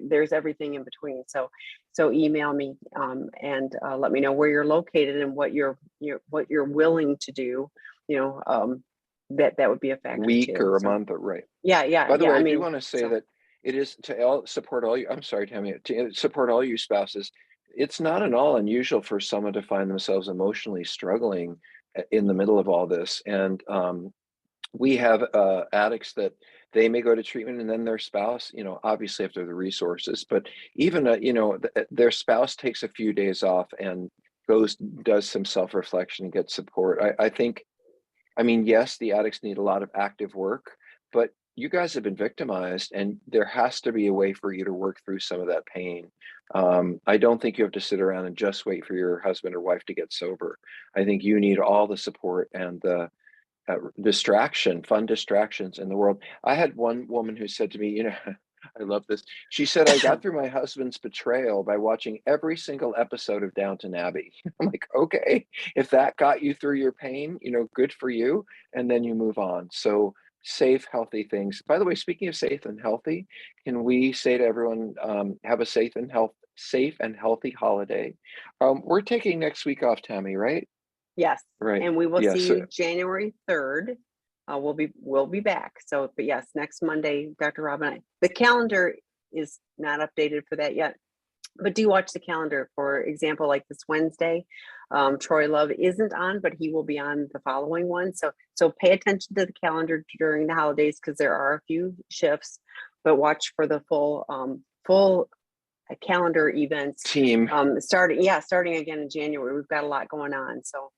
There's everything in between. So email me and let me know where you're located and what you're willing to do. That would be a factor week too. or a So month, or right. yeah. By the way, I I do mean, want to say so that it is to support all you. I'm sorry, Tammy, to support all you spouses. It's not at all unusual for someone to find themselves emotionally struggling in the middle of all this. And we have addicts that they may go to treatment, and then their spouse, obviously if they're the resources, but even their spouse takes a few days off and does some self-reflection and gets support. I think, I mean, yes, the addicts need a lot of active work, but you guys have been victimized, and there has to be a way for you to work through some of that pain. I don't think you have to sit around and just wait for your husband or wife to get sober. I think you need all the support and the fun distractions in the world. I had one woman who said to me, I love this. She said, I got through my husband's betrayal by watching every single episode of Downton Abbey. I'm like, okay, if that got you through your pain, good for you. And then you move on. So safe, healthy things. By the way, speaking of safe and healthy, can we say to everyone, have a safe and healthy holiday? We're taking next week off, Tammy, right? yes, Right. and we will Yeah. see So you January 3rd. We'll be back. So, but yes, next Monday, Dr. Robin, the calendar is not updated for that yet. But do watch the calendar. For example, like this Wednesday, Troy Love isn't on, but he will be on the following one. So pay attention to the calendar during the holidays, because there are a few shifts. But watch for the full calendar events. team. Starting again in January. We've got a lot going on. So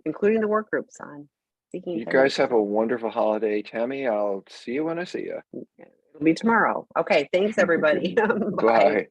including the work groups on Seeking You Integrity. guys have a wonderful holiday, Tammy. I'll see you when I see you. It'll be tomorrow. Okay, thanks everybody. Bye. Bye.